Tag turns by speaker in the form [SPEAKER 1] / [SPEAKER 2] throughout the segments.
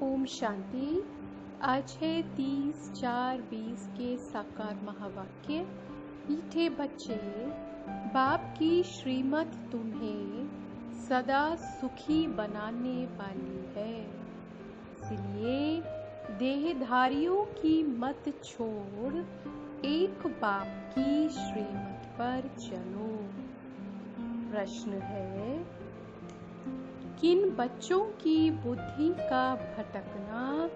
[SPEAKER 1] ओम शांति। आज है 30/4/20 के साकार महावाक्य। मीठे बच्चे, बाप की श्रीमत तुम्हें सदा सुखी बनाने वाली है, इसलिए देहधारियों की मत छोड़ एक बाप की श्रीमत पर चलो। प्रश्न है, किन बच्चों की बुद्धि का भटकना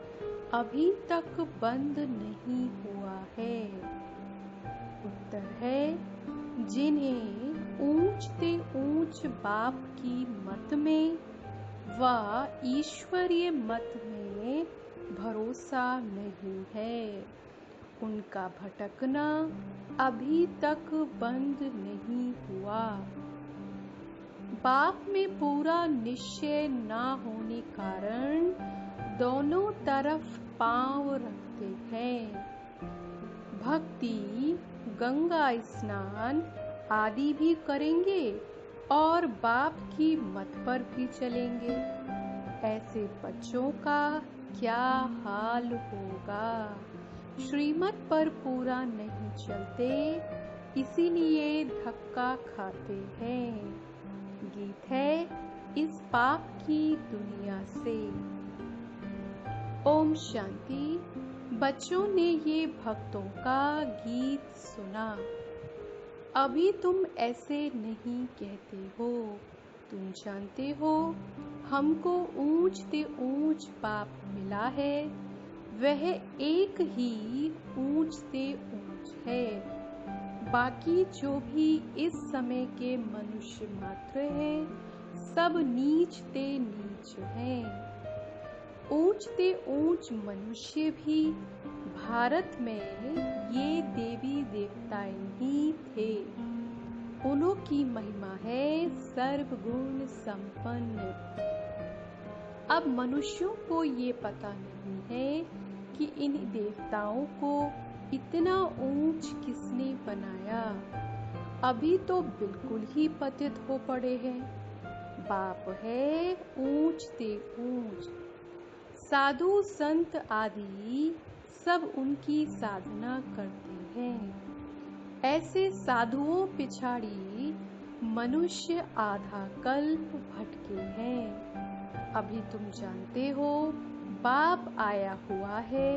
[SPEAKER 1] अभी तक बंद नहीं हुआ है? उत्तर है, जिन्हें ऊंच ते ऊंच बाप की मत में व ईश्वरीय मत में भरोसा नहीं है। उनका भटकना अभी तक बंद नहीं हुआ। बाप में पूरा निश्चय न होने कारण दोनों तरफ पांव रखते हैं। भक्ति, गंगा स्नान आदि भी करेंगे और बाप की मत पर भी चलेंगे। ऐसे बच्चों का क्या हाल होगा? श्रीमत पर पूरा नहीं चलते, इसीलिए धक्का खाते हैं। गीत है इस पाप की दुनिया से। ओम शांति। बच्चों ने ये भक्तों का गीत सुना। अभी तुम ऐसे नहीं कहते हो। तुम जानते हो हमको ऊंच ते ऊंच बाप मिला है, वह एक ही ऊंच ते ऊंच है। बाकी जो भी इस समय के मनुष्य मात्र हैं, सब नीच ते नीच हैं। ऊंच ते ऊंच मनुष्य भी भारत में ये देवी देवताएं ही थे। उन्हों की महिमा है सर्वगुण संपन्न। अब मनुष्यों को ये पता नहीं है कि इन देवताओं को इतना ऊंच किसने बनाया। अभी तो बिल्कुल ही पतित हो पड़े हैं। बाप है ऊंच ते ऊंच। साधु संत आदि सब उनकी साधना करते हैं। ऐसे साधुओं पिछाड़ी मनुष्य आधा कल्प भटके हैं। अभी तुम जानते हो बाप आया हुआ है।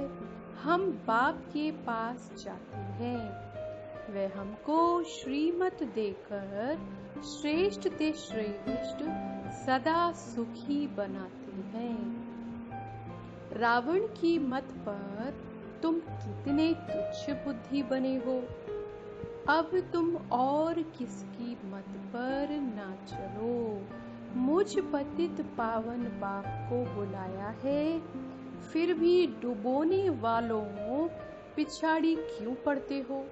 [SPEAKER 1] हम बाप के पास जाते हैं। वह हमको श्रीमत देकर श्रेष्ठ ते श्रेष्ठ सदा सुखी बनाते हैं। रावण की मत पर तुम कितने तुच्छ बुद्धि बने हो। अब तुम और किसकी मत पर ना चलो। मुझ पतित पावन बाप को बुलाया है, फिर भी डुबोने वालों पिछाड़ी क्यों पड़ते हो।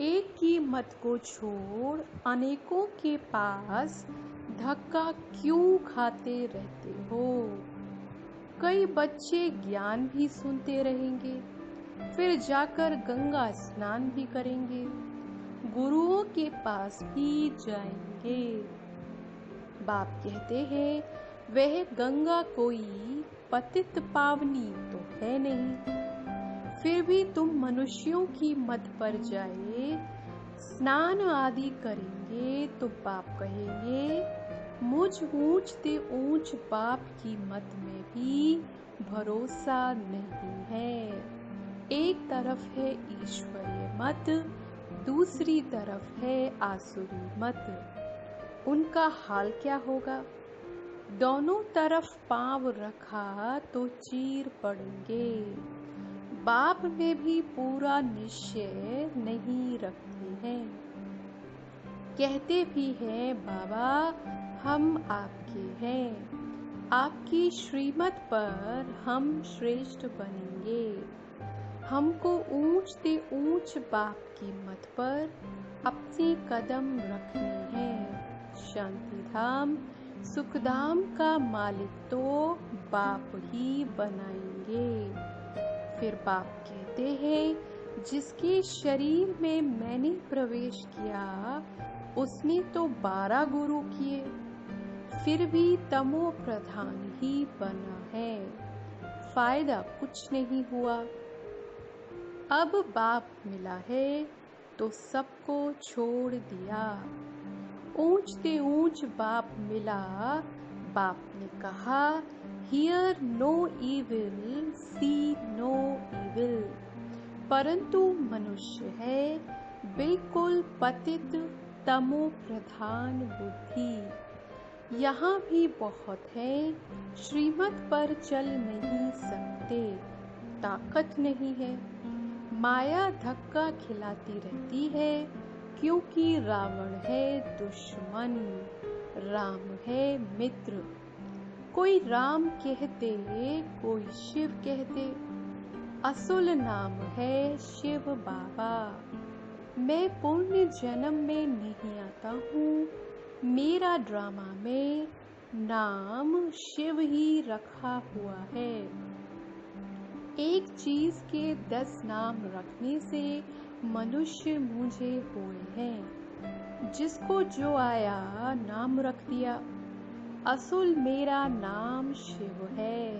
[SPEAKER 1] एक की मत को छोड़ अनेकों के पास धक्का क्यों खाते रहते हो। कई बच्चे ज्ञान भी सुनते रहेंगे, फिर जाकर गंगा स्नान भी करेंगे, गुरुओं के पास भी जाएंगे। बाप कहते हैं वह गंगा कोई पतित पावनी तो है नहीं। फिर भी तुम मनुष्यों की मत पर जाए स्नान आदि करेंगे तो बाप कहेंगे मुझ ऊंच ते ऊंच बाप की मत में भी भरोसा नहीं है। एक तरफ है ईश्वरीय मत, दूसरी तरफ है आसुरी मत। उनका हाल क्या होगा? दोनों तरफ पांव रखा तो चीर पड़ेंगे। बाप में भी पूरा निश्चय नहीं रखते हैं। कहते भी हैं बाबा हम आपके हैं, आपकी श्रीमत पर हम श्रेष्ठ बनेंगे। हमको ऊंच ते ऊंच बाप की मत पर अपने कदम रखने हैं। शांति धाम सुखधाम का मालिक तो बाप ही बनाएंगे। फिर बाप कहते हैं जिसके शरीर में मैंने प्रवेश किया उसने तो 12 गुरु किए, फिर भी तमो प्रधान ही बना है। फायदा कुछ नहीं हुआ। अब बाप मिला है तो सबको छोड़ दिया। ऊंचते ऊंच बाप मिला, बाप ने कहा hear no evil, see no evil. परंतु मनुष्य है बिल्कुल पतित, तमो प्रधान बुद्धि। यहाँ भी बहुत है, श्रीमत पर चल नहीं सकते, ताकत नहीं है। माया धक्का खिलाती रहती है, क्योंकि रावण है दुश्मन, राम है मित्र। कोई राम कहते, कोई शिव कहते, असुल नाम है शिव बाबा। मैं पुण्य जन्म में नहीं आता हूँ, मेरा ड्रामा में नाम शिव ही रखा हुआ है। एक चीज के 10 नाम रखने से मनुष्य मुझे हुए हैं। जिसको जो आया नाम रख दिया। असुल मेरा नाम शिव है।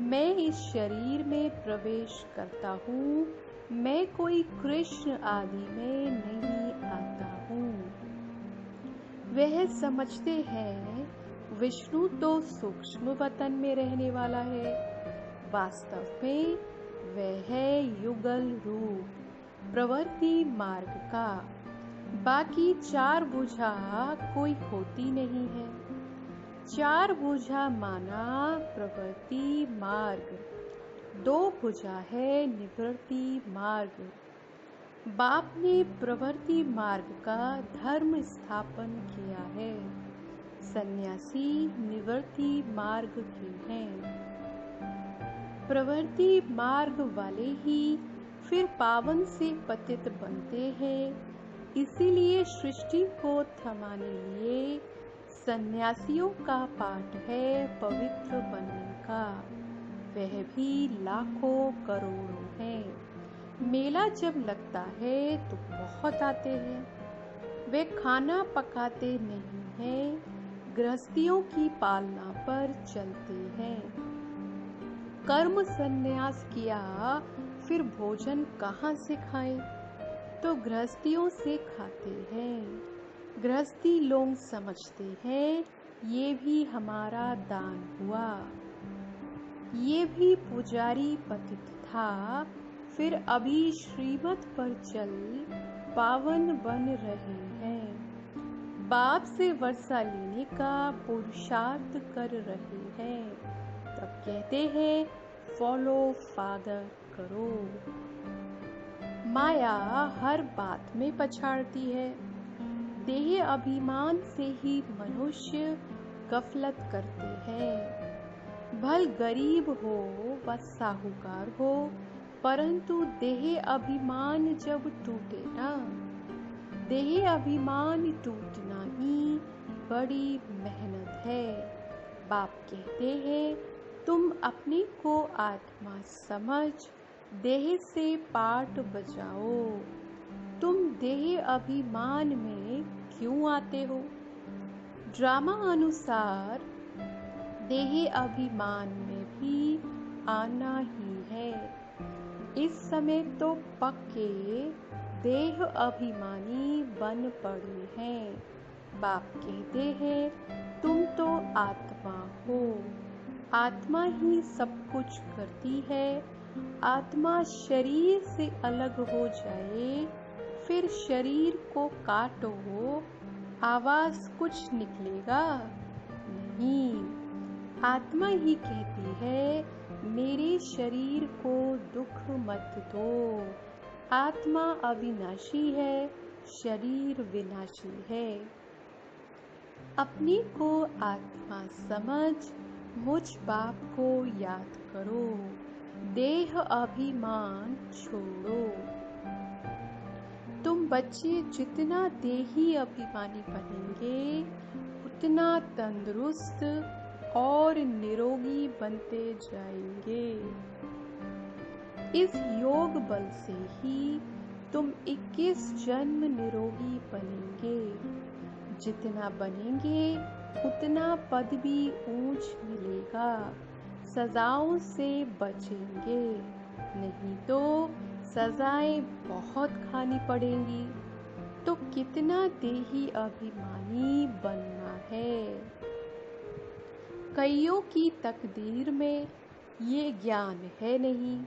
[SPEAKER 1] मैं इस शरीर में प्रवेश करता हूँ, मैं कोई कृष्ण आदि में नहीं आता हूँ। वह समझते हैं विष्णु तो सूक्ष्म वतन में रहने वाला है, वास्तव में वह है युगल रूप प्रवृत्ति मार्ग का। बाकी 4 भुजा कोई होती नहीं है। 4 भुजा माना प्रवृत्ति मार्ग, 2 भुजा है निवृत्ति मार्ग। बाप ने प्रवृत्ति मार्ग का धर्म स्थापन किया है। सन्यासी निवृत्ति मार्ग के हैं। प्रवृत्ति मार्ग वाले ही फिर पावन से पतित बनते हैं। इसीलिए सृष्टि को थमाने लिए सन्यासियों का पाठ है पवित्र बनने का। वह भी लाखों करोड़ों हैं। मेला जब लगता है तो बहुत आते हैं। वे खाना पकाते नहीं हैं, गृहस्थियों की पालना पर चलते हैं। कर्म संन्यास किया, फिर भोजन कहाँ से खाएं? तो गृहस्थियों से खाते हैं। गृहस्थी लोग समझते हैं ये भी हमारा दान हुआ। ये भी पुजारी पतित था, फिर अभी श्रीमत पर चल पावन बन रहे हैं। बाप से वर्षा लेने का पुरुषार्थ कर रहे हैं। तब कहते हैं फॉलो फादर करो। माया हर बात में पछाड़ती है। देह अभिमान से ही मनुष्य गफलत करते हैं। भल गरीब हो व साहूकार हो, परंतु देह अभिमान जब टूटे ना, देह अभिमान टूटना ही बड़ी मेहनत है। बाप कहते हैं तुम अपने को आत्मा समझ देह से पाठ बजाओ। तुम देह अभिमान में क्यों आते हो? ड्रामा अनुसार देह अभिमान में भी आना ही है। इस समय तो पक्के देह अभिमानी बन पड़े हैं। बाप कहते हैं तुम तो आत्मा हो, आत्मा ही सब कुछ करती है। आत्मा शरीर से अलग हो जाए, फिर शरीर को काटो, आवाज कुछ निकलेगा नहीं। आत्मा ही कहती है मेरे शरीर को दुख मत दो। आत्मा अविनाशी है, शरीर विनाशी है। अपने को आत्मा समझ मुझ बाप को याद करो। देह अभिमान छोड़ो। तुम बच्चे जितना देही अभिमानी बनेंगे, उतना तंदुरुस्त और निरोगी बनते जाएंगे। इस योग बल से ही तुम 21 जन्म निरोगी बनेंगे। जितना बनेंगे उतना पद भी ऊंच मिलेगा। सजाओं से बचेंगे, नहीं तो सजाएं बहुत खानी पड़ेंगी। तो कितना देही अभिमानी बनना है। कईयों की तकदीर में ये ज्ञान है नहीं।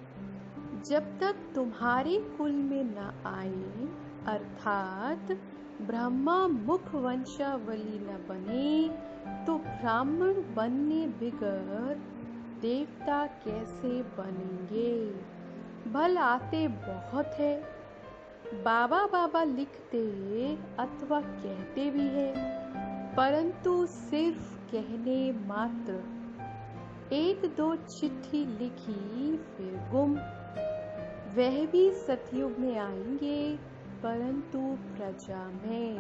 [SPEAKER 1] जब तक तुम्हारे कुल में न आए, अर्थात ब्रह्मा मुख वंशावली न बने, तो ब्राह्मण बनने बिगर देवता कैसे बनेंगे। भल आते बहुत है, बाबा बाबा लिखते अथवा कहते भी है, परंतु सिर्फ कहने मात्र। एक दो चिट्ठी लिखी फिर गुम। वह भी सतयुग में आएंगे, परंतु प्रजा में।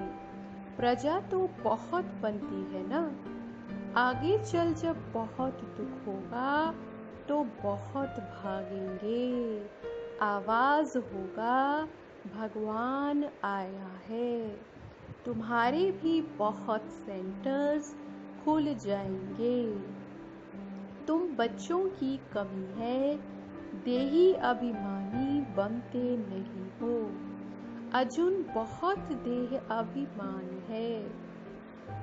[SPEAKER 1] प्रजा तो बहुत बनती है ना। आगे चल जब बहुत दुख होगा तो बहुत भागेंगे। आवाज होगा भगवान आया है। तुम्हारे भी बहुत सेंटर्स खुल जाएंगे। तुम बच्चों की कमी है, देही अभिमानी बनते नहीं हो। अर्जुन बहुत देह अभिमान है।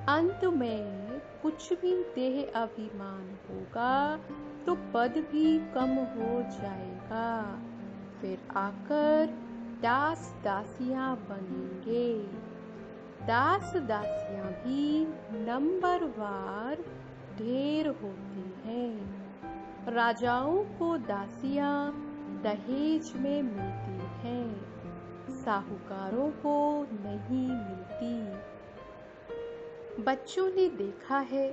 [SPEAKER 1] अंत में कुछ भी देह अभिमान होगा तो पद भी कम हो जाएगा। फिर आकर दास दासियां बनेंगे। दास दासियां भी नंबरवार ढेर होती हैं। राजाओं को दासियां दहेज में मिलती हैं, साहूकारों को नहीं मिलती। बच्चों ने देखा है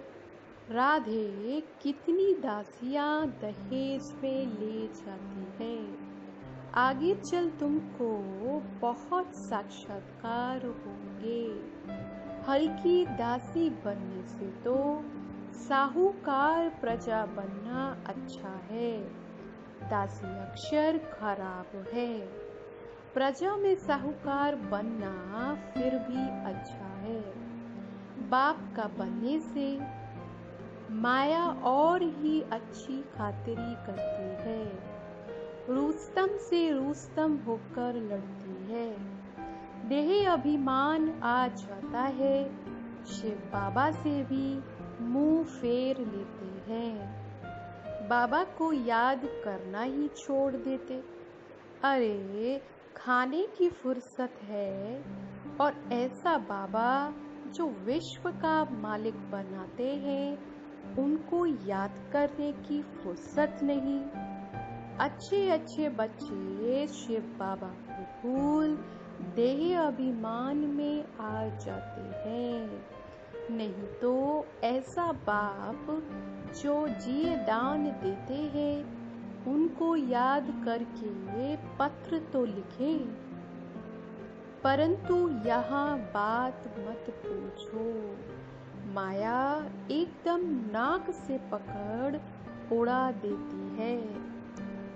[SPEAKER 1] राधे कितनी दासियां दहेज में ले जाती है। आगे चल तुमको बहुत साक्षात्कार होंगे। हल्की दासी बनने से तो साहूकार प्रजा बनना अच्छा है। दासी अक्षर खराब है। प्रजा में साहूकार बनना फिर भी अच्छा है। बाप का बनने से माया और ही अच्छी खातिरी करती है। रुस्तम से रुस्तम होकर लड़ती है। देह अभिमान आ जाता है। शिव बाबा से भी मुंह फेर लेते हैं। बाबा को याद करना ही छोड़ देते। अरे खाने की फुर्सत है, और ऐसा बाबा जो विश्व का मालिक बनाते हैं उनको याद करने की फुर्सत नहीं। अच्छे अच्छे बच्चे शिव बाबा को भूल देह अभिमान में आ जाते हैं। नहीं तो ऐसा बाप जो जिए दान देते हैं उनको याद करके पत्र तो लिखे। परंतु यहाँ बात मत पूछो। माया एकदम नाक से पकड़ उड़ा देती है।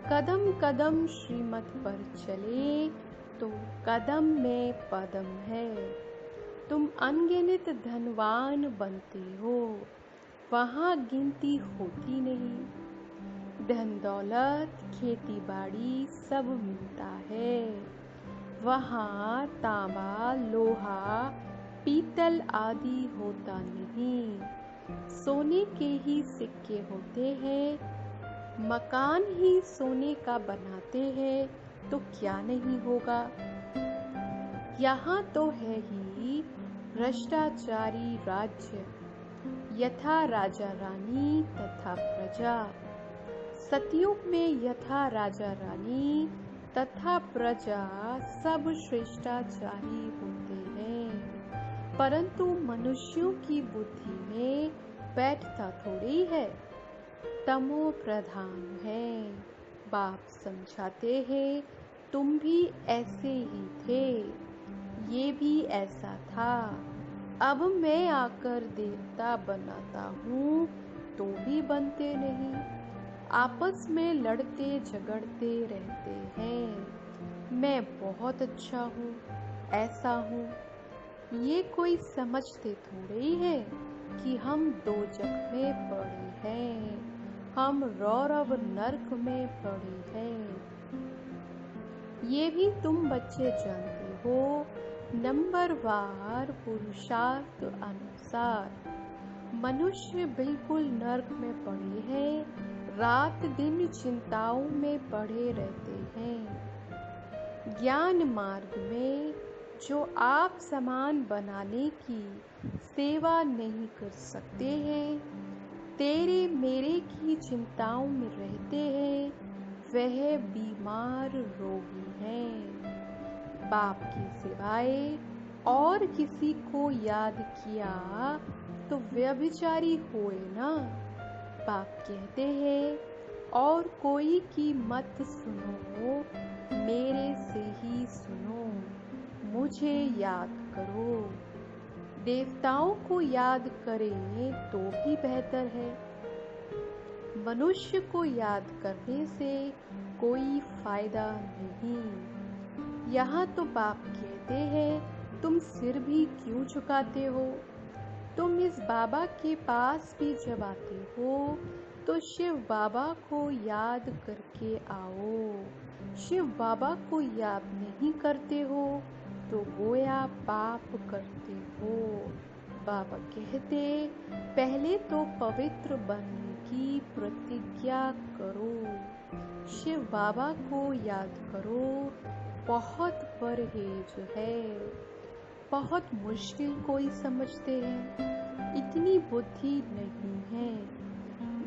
[SPEAKER 1] कदम कदम श्रीमत पर चले तो कदम में पदम है। तुम अनगिनत धनवान बनते हो, वहाँ गिनती होती नहीं। धन दौलत खेती बाड़ी सब मिलता है, वहाँ तांबा लोहा पीतल आदि होता नहीं। सोने के ही सिक्के होते हैं। मकान ही सोने का बनाते हैं तो क्या नहीं होगा। यहाँ तो है ही भ्रष्टाचारी राज्य, यथा राजा रानी तथा प्रजा। सतयुग में यथा राजा रानी तथा प्रजा सब श्रेष्ठाचारी होते हैं, परंतु मनुष्यों की बुद्धि में बैठता थोड़ी है, तमो प्रधान है। बाप समझाते हैं तुम भी ऐसे ही थे, ये भी ऐसा था। अब मैं आकर देवता बनाता हूँ तो भी बनते नहीं। आपस में लड़ते झगड़ते रहते हैं। मैं बहुत अच्छा हूँ, ऐसा हूँ। ये कोई समझते थोड़े ही है कि हम दो जग में पड़े हैं। हम रौरव नर्क में पड़े हैं। ये भी तुम बच्चे जानते हो, नंबरवार पुरुषार्थ अनुसार मनुष्य बिल्कुल नर्क में पड़े हैं, रात दिन चिंताओं में पड़े रहते हैं। ज्ञान मार्ग में जो आप समान बनाने की सेवा नहीं कर सकते हैं, तेरे मेरे की चिंताओं में रहते हैं, वह बीमार रोगी हैं। बाप के सिवाय और किसी को याद किया तो व्यभिचारी हुए ना। बाप कहते हैं, और कोई की मत सुनो, मेरे से ही सुनो, मुझे याद करो। देवताओं को याद करें तो भी बेहतर है। मनुष्य को याद करने से कोई फायदा नहीं। यहाँ तो बाप कहते हैं, तुम सिर भी क्यों झुकाते हो? तुम इस बाबा के पास भी जब आते हो तो शिव बाबा को याद करके आओ। शिव बाबा को याद नहीं करते हो तो गोया पाप करते हो। बाबा कहते, पहले तो पवित्र बनने की प्रतिज्ञा करो। शिव बाबा को याद करो। बहुत परहेज है, बहुत मुश्किल कोई समझते हैं, इतनी बुद्धि नहीं है।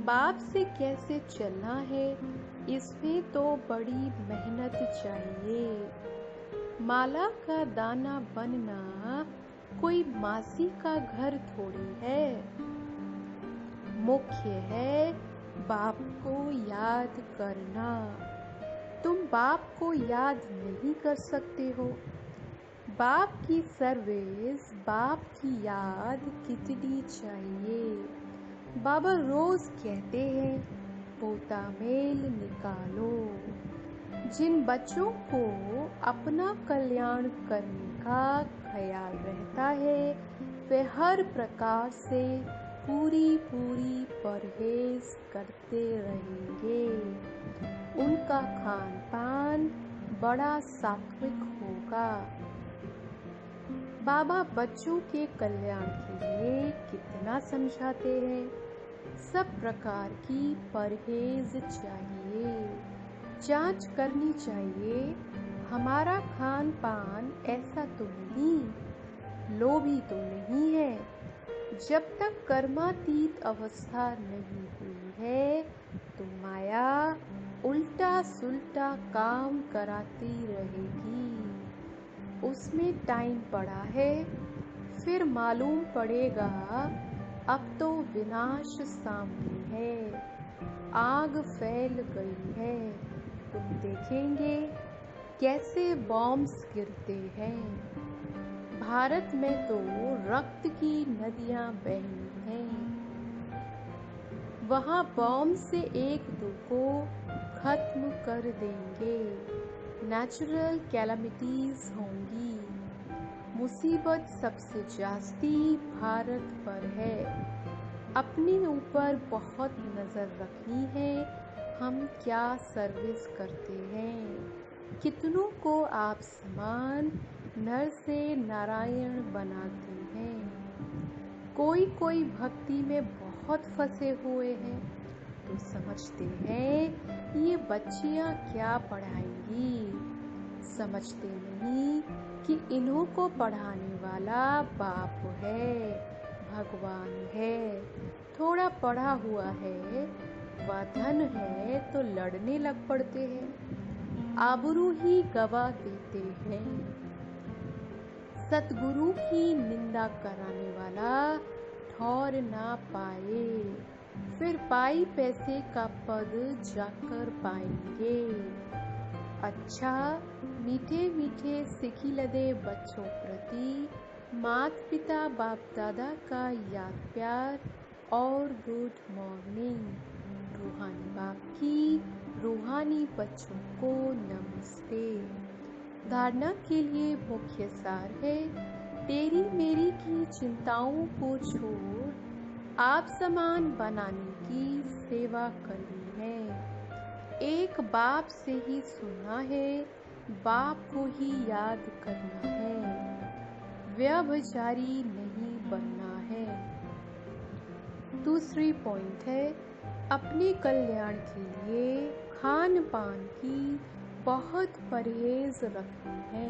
[SPEAKER 1] बाप से कैसे चलना है, इसमें तो बड़ी मेहनत चाहिए। माला का दाना बनना कोई मासी का घर थोड़ी है। मुख्य है बाप को याद करना। तुम बाप को याद नहीं कर सकते हो। बाप की सर्विस, बाप की याद कितनी चाहिए। बाबा रोज कहते हैं, पोता मेल निकालो। जिन बच्चों को अपना कल्याण करने का ख्याल रहता है, वे हर प्रकार से पूरी परहेज करते रहेंगे। उनका खान पान बड़ा सात्विक होगा। बाबा बच्चों के कल्याण के लिए कितना समझाते हैं। सब प्रकार की परहेज चाहिए, जांच करनी चाहिए। हमारा खान पान ऐसा तो नहीं, लोभी तो नहीं है। जब तक कर्मातीत अवस्था नहीं हुई है तो माया उल्टा सुल्टा काम कराती रहेगी। उसमें टाइम पड़ा है, फिर मालूम पड़ेगा अब तो विनाश सामने है, आग फैल गई है। तुम देखेंगे कैसे बॉम्ब्स गिरते हैं। भारत में तो रक्त की नदियां बहनी हैं। वहाँ बॉम्ब से एक दो को खत्म कर देंगे। नेचुरल कैलामिटीज होंगी। मुसीबत सबसे जास्ती भारत पर है। अपने ऊपर बहुत नज़र रखनी है। हम क्या सर्विस करते हैं, कितनों को आप समान नर से नारायण बनाते हैं। कोई भक्ति में बहुत फंसे हुए हैं तो समझते हैं ये बच्चियां क्या पढ़ाएंगी। समझते नहीं कि इन्हों को पढ़ाने वाला बाप है, भगवान है। थोड़ा पढ़ा हुआ है व धन है तो लड़ने लग पड़ते हैं, आबरू ही गवा देते हैं। सतगुरु की निंदा कराने वाला ठौर ना पाए, फिर पाई पैसे का पद जाकर पाएंगे। अच्छा, मीठे मीठे सिखी लदे बच्चों प्रति माता पिता बाप दादा का याद प्यार और गुड मॉर्निंग। रूहानी बाप की रूहानी बच्चों को नमस्ते। धारणा के लिए मुख्य सार है, तेरी मेरी की चिंताओं को छोड़ आप समान बनाने की सेवा करनी है। एक बाप से ही सुनना है, बाप को ही याद करना है। व्यभिचारी नहीं बनना है। दूसरी पॉइंट है, अपने कल्याण के लिए खान पान की बहुत परहेज रखनी है।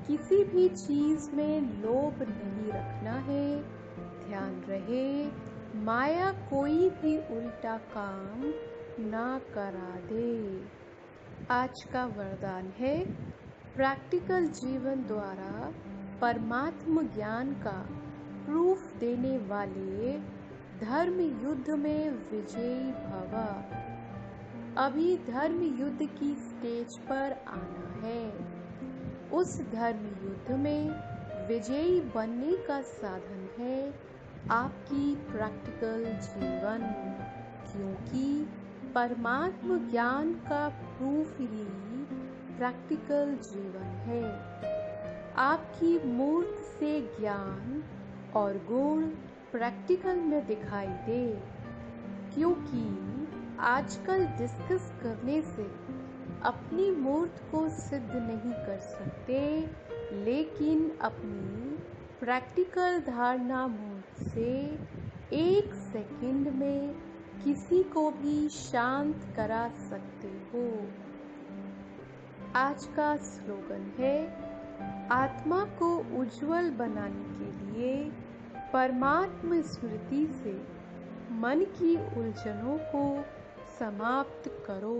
[SPEAKER 1] किसी भी चीज में लोभ नहीं रखना है। ध्यान रहे, माया कोई भी उल्टा काम ना करा दे। आज का वरदान है, प्रैक्टिकल जीवन द्वारा परमात्म ज्ञान का प्रूफ देने वाले धर्म युद्ध में विजयी भव। अभी धर्म युद्ध की स्टेज पर आना है। उस धर्म युद्ध में विजयी बनने का साधन है आपकी प्रैक्टिकल जीवन, क्योंकि परमात्म ज्ञान का प्रूफ ही प्रैक्टिकल जीवन है। आपकी मूर्त से ज्ञान और गुण प्रैक्टिकल में दिखाई दे, क्योंकि आजकल डिस्कस करने से अपनी मूर्त को सिद्ध नहीं कर सकते, लेकिन अपनी प्रैक्टिकल धारणा मूर्त से 1 सेकंड में किसी को भी शांत करा सकते हो। आज का स्लोगन है, आत्मा को उज्जवल बनाने के लिए परमात्म स्मृति से मन की उलझनों को समाप्त करो।